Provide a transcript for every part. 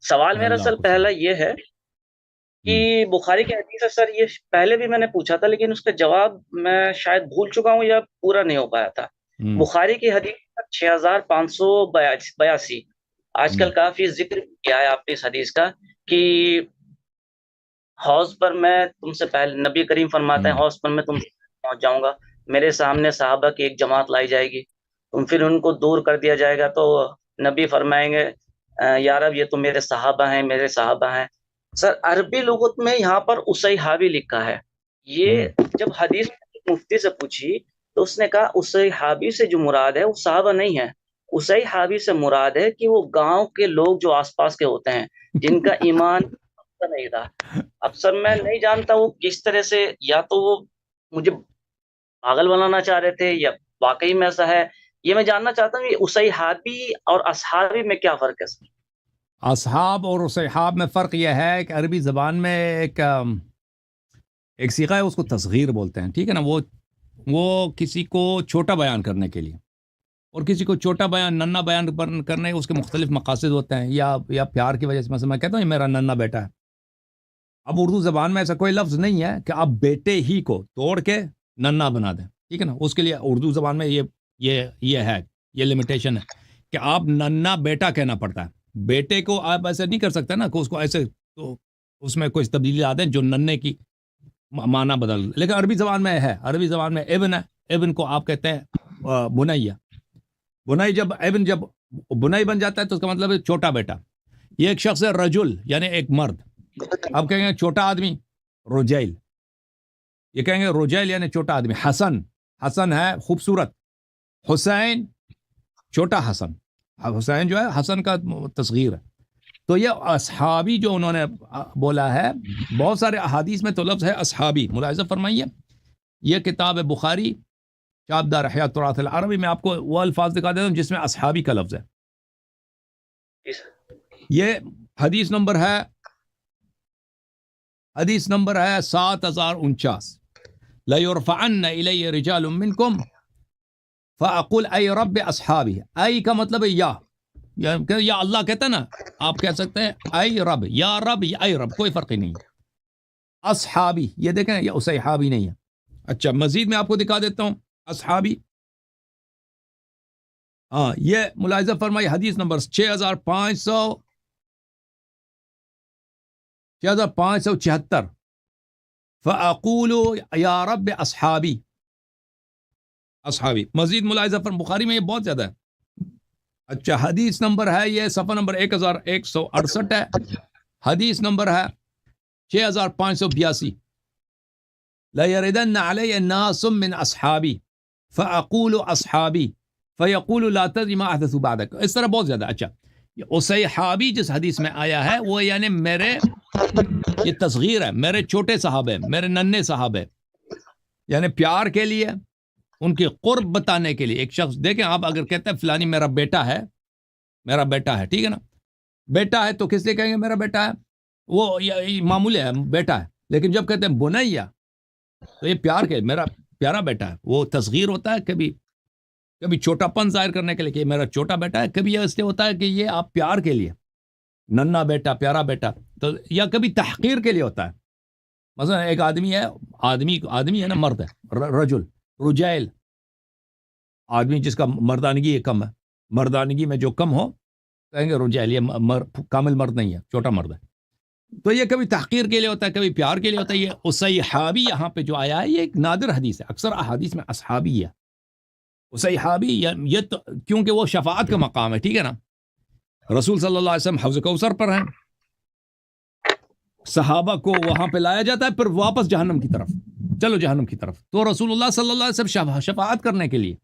سوال میرا اللہ سر کو پہلا صحیح. یہ ہے ہم. کہ بخاری کی حدیث ہے سر، یہ پہلے بھی میں نے پوچھا تھا لیکن اس کا جواب میں شاید بھول چکا ہوں یا پورا نہیں ہو پایا تھا۔ ہم. بخاری کی حدیث 6582، آج ہم. کل کافی ذکر کیا ہے آپ نے اس حدیث کا کہ حوض پر میں تم سے پہلے، نبی کریم فرماتے ہیں ہم. حوض پر میں تم سے پہنچ جاؤں گا، میرے سامنے صحابہ کی ایک جماعت لائی جائے گی، تم پھر ان کو دور کر دیا جائے گا تو نبی فرمائیں گے یا رب یہ تو میرے صحابہ ہیں، میرے صحابہ ہیں۔ سر عربی لغت میں یہاں پر اصحابی لکھا ہے، یہ ہم. جب حدیث مفتی سے پوچھی تو اس نے کہا اصحابی سے جو مراد ہے وہ صحابہ نہیں ہے، اصحابی سے مراد ہے کہ وہ گاؤں کے لوگ جو آس پاس کے ہوتے ہیں جن کا ایمان نہیں تھا۔ اب سر میں نہیں جانتا وہ کس طرح سے، یا تو وہ مجھے پاگل بنانا چاہ رہے تھے یا واقعی میں ایسا ہے، یہ میں جاننا چاہتا ہوں کہ اصحابی اور اصحابی میں کیا فرق ہے سر؟ اصحاب اور صحاب میں فرق یہ ہے کہ عربی زبان میں ایک صیغہ ہے، اس کو تصغیر بولتے ہیں، ٹھیک ہے نا. وہ کسی کو چھوٹا بیان کرنے کے لیے، اور کسی کو چھوٹا بیان ننا بیان کرنے اس کے مختلف مقاصد ہوتے ہیں، یا پیار کی وجہ سے. مثلا میں کہتا ہوں یہ میرا ننا بیٹا ہے. اب اردو زبان میں ایسا کوئی لفظ نہیں ہے کہ آپ بیٹے ہی کو توڑ کے ننا بنا دیں، ٹھیک ہے نا. اس کے لیے اردو زبان میں یہ ہے، یہ لمیٹیشن ہے کہ آپ ننا بیٹا کہنا پڑتا ہے. بیٹے کو آپ ایسے نہیں کر سکتے نا کہ اس کو ایسے، تو اس میں کوئی تبدیلی لا دیں جو ننے کی معنی بدل. لیکن عربی زبان میں ہے، عربی زبان میں ابن ہے، ابن کو آپ کہتے ہیں بنیا. بنائی جب بنائی بن جاتا ہے تو اس کا مطلب ہے چھوٹا بیٹا. یہ ایک شخص ہے رجل، یعنی ایک مرد. اب کہیں گے چھوٹا آدمی رجیل، یہ کہیں گے رجیل یعنی چھوٹا آدمی. حسن ہے خوبصورت. حسین چھوٹا حسن، حسین جو ہے حسن کا تصغیر ہے. تو یہ اصحابی جو انہوں نے بولا ہے، بہت سارے احادیث میں تو لفظ ہے اصحابی. ملاحظہ فرمائیے، یہ کتاب ہے بخاری شابدار احیاء التراث العربی میں آپ کو وہ الفاظ دکھا دیتا ہوں جس میں اصحابی کا لفظ ہے. یہ حدیث نمبر ہے 7049. لَيُرْفَعَنَّ إِلَيَّ رِجَالٌ مِّنْكُمْ فَأَقُلْ أَيْ رَبِّ أَصْحَابِهِ. ای کا مطلب ہے یا اللہ کہتا ہے نا، آپ کہہ سکتے ہیں ای رب، یا رب، یا ای رب، کوئی فرق ہی نہیں. اصحابی یہ دیکھیں یہ اصحابی نہیں ہے. اچھا مزید میں آپ کو دکھا دیتا ہوں اصحابی. ہاں یہ ملاحظہ فرمائی حدیث نمبر 6576. فَأَقُولُ يَا رَبِّ أَصْحَابِي. اصحابی مزید ملاحظہ فرمائی، بخاری میں یہ بہت زیادہ ہے. اچھا حدیث نمبر ہے یہ صفحہ نمبر 1168 ہے. حدیث نمبر ہے 6582. لَيَرِدَنَّ عَلَيَّ نَاسٌ مِّنْ أَصْحَابِي فَأَقُولُ أَصْحَابِي فَيَقُولُ لَا تَدْرِ مَا أَحْدَثُوا بَعْدَكَ. اس طرح بہت زیادہ. اچھا اصحابی جس حدیث میں آیا ہے وہ یعنی میرے، یہ تصغیر ہے، میرے چھوٹے صحابے، میرے ننے صحابے، یعنی پیار کے لیے، ان کی قرب بتانے کے لیے. ایک شخص دیکھیں آپ اگر کہتے ہیں فلانی میرا بیٹا ہے، میرا بیٹا ہے، ٹھیک ہے نا، بیٹا ہے تو کس لیے کہیں گے میرا بیٹا ہے؟ وہ معمولی ہے، بیٹا ہے. لیکن جب کہتے ہیں بنیا تو یہ پیار کے، میرا پیارا بیٹا ہے. وہ تصغیر ہوتا ہے کبھی چھوٹا پن ظاہر کرنے کے لیے کہ میرا چھوٹا بیٹا ہے، کبھی یہ اس لیے ہوتا ہے کہ یہ آپ پیار کے لیے، ننا بیٹا، پیارا بیٹا. تو یا کبھی تحقیر کے لیے ہوتا ہے. مثلا ایک آدمی ہے، آدمی ہے نا، مرد ہے، رجل، رجیل، آدمی جس کا مردانگی کم ہے، مردانگی میں جو کم ہو کہیں گے رجیل، یہ کامل مرد نہیں ہے، چھوٹا مرد ہے. تو یہ کبھی تحقیر کے لیے ہوتا ہے، کبھی پیار کے لیے ہوتا ہے. یہ اصحابی یہاں پہ جو آیا ہے یہ ایک نادر حدیث ہے. اکثر احادیث میں اصحابی ہے، اصحابی. یہ تو کیونکہ وہ شفاعت کا مقام ہے، ٹھیک ہے نا. رسول صلی اللہ علیہ وسلم حوض کوثر پر ہیں، صحابہ کو وہاں پہ لایا جاتا ہے، پھر واپس جہنم کی طرف، چلو جہنم کی طرف. تو رسول اللہ صلی اللہ علیہ وسلم شفاعت کرنے کے لیے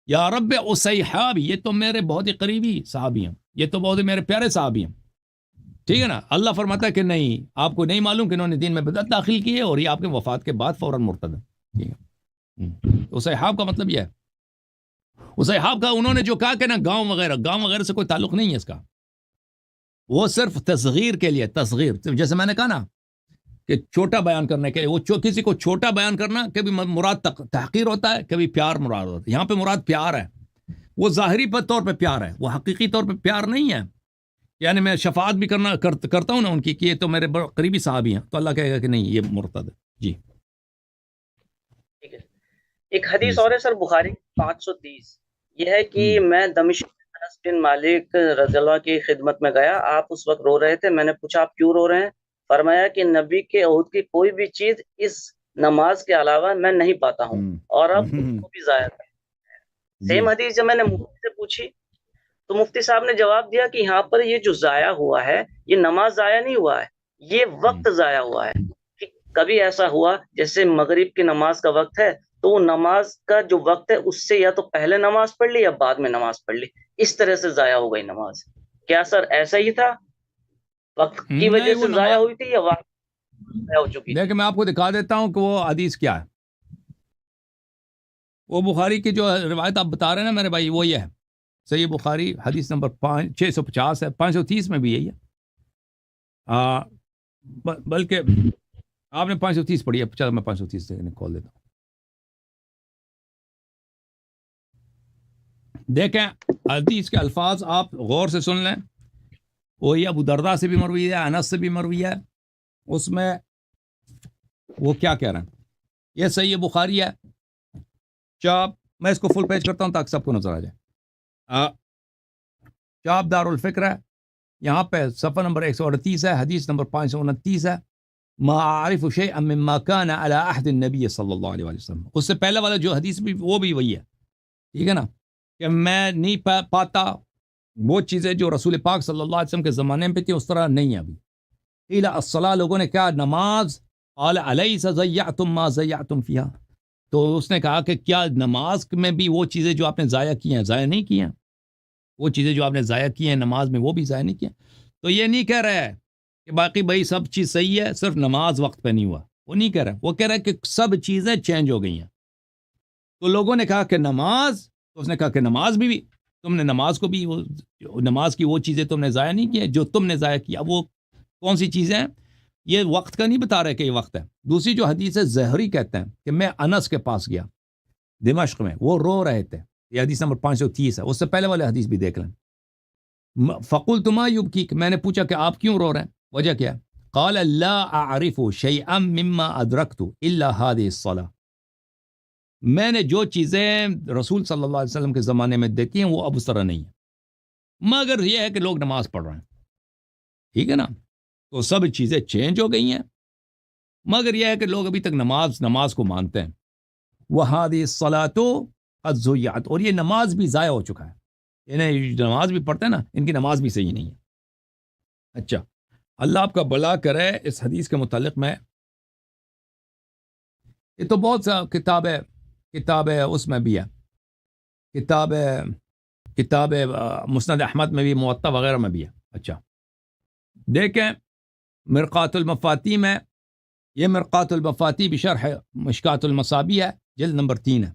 یا رب اصحابی، یہ تو میرے بہت ہی قریبی صحابی ہیں، یہ تو بہت ہی میرے پیارے صحابی ہیں، ٹھیک ہے نا. اللہ فرماتا ہے کہ نہیں، آپ کو نہیں معلوم کہ انہوں نے دین میں بدعت داخل کی ہے اور یہ آپ کے وفات کے بعد فوراً مرتد ہے، ٹھیک ہے. اصحاب کا مطلب یہ ہے. اصحاب کا انہوں نے جو کہا کہ نا گاؤں وغیرہ سے کوئی تعلق نہیں ہے اس کا، وہ صرف تصغیر کے لیے. تصغیر جیسے میں نے کہا نا کہ چھوٹا بیان کرنے کے لیے، وہ کسی کو چھوٹا بیان کرنا کبھی مراد تحقیر ہوتا ہے، کبھی پیار مراد ہوتا ہے. یہاں پہ مراد پیار ہے، وہ ظاہری طور پہ پیار ہے، وہ حقیقی طور پہ پیار نہیں ہے یعنی میں شفاعت بھی کرتا ہوں نا ان کی کہ یہ تو میرے قریبی صحابی ہیں، تو اللہ کہے گا کہ نہیں یہ مرتد ہے. جی ٹھیک ہے. ایک حدیث جی اور ہے سر، بخاری 530، یہ ہے کہ میں دمشق انس بن مالک رضی اللہ کی خدمت میں گیا، آپ اس وقت رو رہے تھے. میں نے پوچھا آپ کیوں رو رہے ہیں؟ فرمایا کہ نبی کے عہد کی کوئی بھی چیز اس نماز کے علاوہ میں نہیں پاتا ہوں، اور اب اس کو بھی ضائع کر. سیم حدیث جب میں نے مفتی سے پوچھی تو مفتی صاحب نے جواب دیا کہ یہاں پر یہ جو ضائع ہوا ہے یہ نماز ضائع نہیں ہوا ہے، یہ وقت ضائع ہوا ہے. کہ کبھی ایسا ہوا جیسے مغرب کی نماز کا وقت ہے تو وہ نماز کا جو وقت ہے اس سے یا تو پہلے نماز پڑھ لی یا بعد میں نماز پڑھ لی، اس طرح سے ضائع ہو گئی نماز. کیا سر ایسا ہی تھا، وقت کی وجہ نہیں وہ سے ضائع نماز، ہوئی تھی یا واقعی ضائع ہو چکی تھی؟ دیکھیں میں آپ کو دکھا دیتا ہوں کہ وہ حدیث کیا ہے. وہ بخاری کی جو روایت آپ بتا رہے ہیں نا میرے بھائی، وہ یہ ہے صحیح بخاری حدیث نمبر 650 ہے، 530 میں بھی یہی ہے. بلکہ آپ نے 530 پڑھی ہے، چلو میں 530 سے کھول دیتا ہوں. دیکھیں حدیث کے الفاظ آپ غور سے سن لیں. وہی ابو درداء سے بھی مروی ہے، انس سے بھی مروی ہے. اس میں وہ کیا کہہ رہے ہیں، یہ صحیح بخاری ہے. چاپ میں اس کو فل پیج کرتا ہوں تاکہ سب کو نظر آ جائے. چاپ دار الفکر ہے، یہاں پہ صفحہ نمبر 138 ہے، حدیث نمبر 529 ہے. ما اعرف شيئا مما كان على عهد النبي صلی اللہ علیہ وسلم. اس سے پہلے والا جو حدیث بھی وہ بھی وہی ہے، ٹھیک ہے نا، کہ میں نہیں پاتا وہ چیزیں جو رسول پاک صلی اللہ علیہ وسلم کے زمانے میں تھی اس طرح نہیں ہے ابھی. الى الصلاۃ، لوگوں نے کہا نماز، قال الیس ضیعتم ما ضیعتم فیہا، تو اس نے کہا کہ کیا نماز میں بھی وہ چیزیں جو آپ نے ضائع کی ہیں ضائع نہیں کی ہیں؟ وہ چیزیں جو آپ نے ضائع کی ہیں نماز میں وہ بھی ضائع نہیں کی ہیں. تو یہ نہیں کہہ رہا ہے کہ باقی بھائی سب چیز صحیح ہے صرف نماز وقت پہ نہیں ہوا، وہ نہیں کہہ رہا. وہ کہہ رہا ہے کہ سب چیزیں چینج ہو گئی ہیں. تو لوگوں نے کہا کہ نماز، تو اس نے کہا کہ نماز بھی تم نے نماز کو بھی نماز کی وہ چیزیں تم نے ضائع نہیں کی جو تم نے ضائع کیا. وہ کون سی چیزیں ہیں؟ یہ وقت کا نہیں بتا رہے کہ یہ وقت ہے. دوسری جو حدیث ہے زہری کہتے ہیں کہ میں انس کے پاس گیا دمشق میں، وہ رو رہے تھے. یہ حدیث نمبر 530 ہے. اس سے پہلے والے حدیث بھی دیکھ لیں. فقلت ما یبکیک، میں نے پوچھا کہ آپ کیوں رو رہے ہیں، وجہ کیا ہے؟ قال لا اعرف شیئا مما ادرکت الا هذه الصلاة. میں نے جو چیزیں رسول صلی اللہ علیہ وسلم کے زمانے میں دیکھی ہیں وہ اب اس طرح نہیں ہے، مگر یہ ہے کہ لوگ نماز پڑھ رہے ہیں، ٹھیک ہے نا. تو سب چیزیں چینج ہو گئی ہیں، مگر یہ ہے کہ لوگ ابھی تک نماز کو مانتے ہیں. وَهَذِهِ الصَّلَاةُ قَدْ ضُيِّعَتْ، اور یہ نماز بھی ضائع ہو چکا ہے. انہیں نماز بھی پڑھتے ہیں نا، ان کی نماز بھی صحیح نہیں ہے. اچھا، اللہ آپ کا بھلا کرے. اس حدیث کے متعلق میں یہ تو بہت سا کتاب ہے اس میں بھی ہے، کتاب مسند احمد میں بھی، موطا وغیرہ میں بھی ہے. اچھا دیکھیں مرقات المفاتی میں، یہ مرقات المفاتی بشرح مشکات المصابیح ہے، جلد نمبر 3 ہے.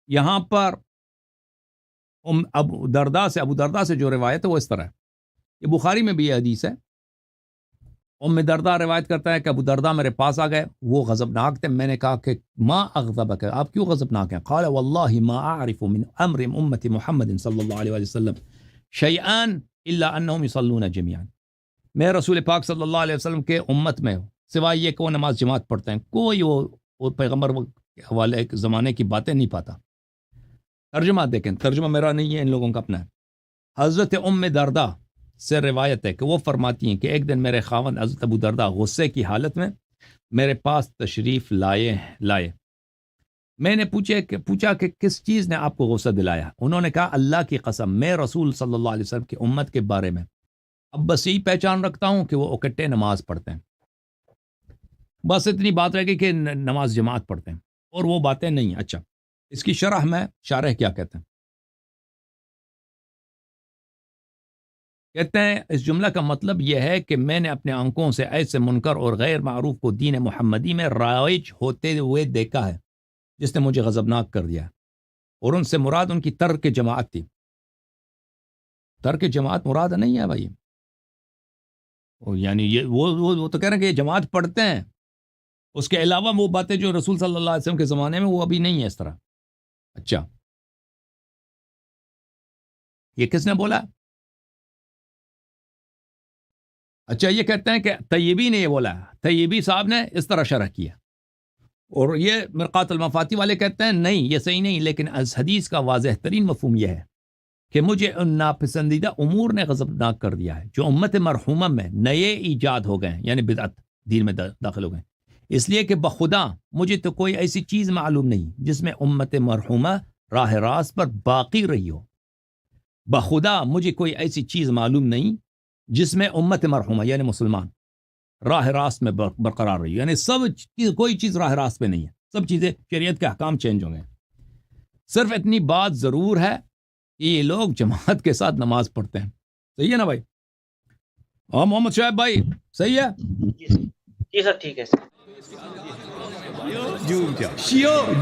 یہاں پر ابو درداء سے جو روایت ہے وہ اس طرح ہے. یہ بخاری میں بھی یہ حدیث ہے. ام درداء روایت کرتا ہے کہ ابو درداء میرے پاس آ گئے، وہ غضبناک تھے. میں نے کہا کہ ما اغضبک، آپ کیوں غضبناک ہیں؟ قال واللہ ما اعرف من امر امت محمد صلی اللہ علیہ وسلم شیئا الا انہم یصلون جميعا. میں رسول پاک صلی اللہ علیہ وسلم کے امت میں سوائے یہ کہ وہ نماز جماعت پڑھتے ہیں، کوئی وہ پیغمبر کے حوالے زمانے کی باتیں نہیں پاتا. ترجمہ دیکھیں، ترجمہ میرا نہیں ہے، ان لوگوں کا اپنا ہے. حضرت ام درداء سے روایت ہے کہ وہ فرماتی ہیں کہ ایک دن میرے خاوند حضرت ابو درداء غصے کی حالت میں میرے پاس تشریف لائے. میں نے پوچھا کہ کس چیز نے آپ کو غصہ دلایا؟ انہوں نے کہا اللہ کی قسم میں رسول صلی اللہ علیہ وسلم کی امت کے بارے میں اب بس یہی پہچان رکھتا ہوں کہ وہ اکٹھے نماز پڑھتے ہیں. بس اتنی بات رہ گئی کہ نماز جماعت پڑھتے ہیں، اور وہ باتیں نہیں. اچھا، اس کی شرح میں شارح کیا کہتے ہیں؟ کہتے ہیں اس جملہ کا مطلب یہ ہے کہ میں نے اپنے آنکھوں سے ایسے منکر اور غیر معروف کو دین محمدی میں رائج ہوتے ہوئے دیکھا ہے جس نے مجھے غضبناک کر دیا، اور ان سے مراد ان کی ترک جماعت تھی. ترک جماعت مراد نہیں ہے بھائی، یعنی یہ وہ تو کہہ رہے ہیں کہ یہ جماعت پڑھتے ہیں، اس کے علاوہ وہ باتیں جو رسول صلی اللہ علیہ وسلم کے زمانے میں وہ ابھی نہیں ہے اس طرح. اچھا، یہ کس نے بولا؟ اچھا یہ کہتے ہیں کہ طیبی نے یہ بولا ہے، طیبی صاحب نے اس طرح شرح کیا، اور یہ مرقات المفاتی والے کہتے ہیں نہیں یہ صحیح نہیں، لیکن اس حدیث کا واضح ترین مفہوم یہ ہے کہ مجھے ان ناپسندیدہ امور نے غضبناک کر دیا ہے جو امت مرحومہ میں نئے ایجاد ہو گئے ہیں، یعنی بدعت دین میں داخل ہو گئے، اس لیے کہ بخدا مجھے تو کوئی ایسی چیز معلوم نہیں جس میں امت مرحومہ راہ راست پر باقی رہی ہو، بخدا مجھے کوئی ایسی چیز معلوم نہیں جس میں امت مرحومہ یعنی مسلمان راہ راست میں برقرار رہی ہو، یعنی سب چیز، کوئی چیز راہ راست پہ نہیں ہے، سب چیزیں شریعت کے احکام چینج ہو گئے۔ صرف اتنی بات ضرور ہے کہ یہ لوگ جماعت کے ساتھ نماز پڑھتے ہیں، صحیح ہے نا بھائی؟ اور محمد شعیب بھائی صحیح ہے؟ جی سر ٹھیک ہے سر۔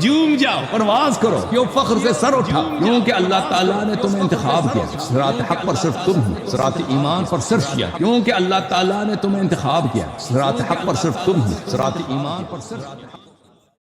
جھوم جاؤ پرواز کرو، کیوں فخر سے سر اٹھا، کیونکہ اللہ تعالیٰ نے تمہیں انتخاب کیا، صراط حق پر صرف تم ہو، صراط ایمان پر صرف کیا، کیونکہ اللہ تعالیٰ نے تمہیں انتخاب کیا، صراط حق پر صرف تم ہو، صراط ایمان پر صرف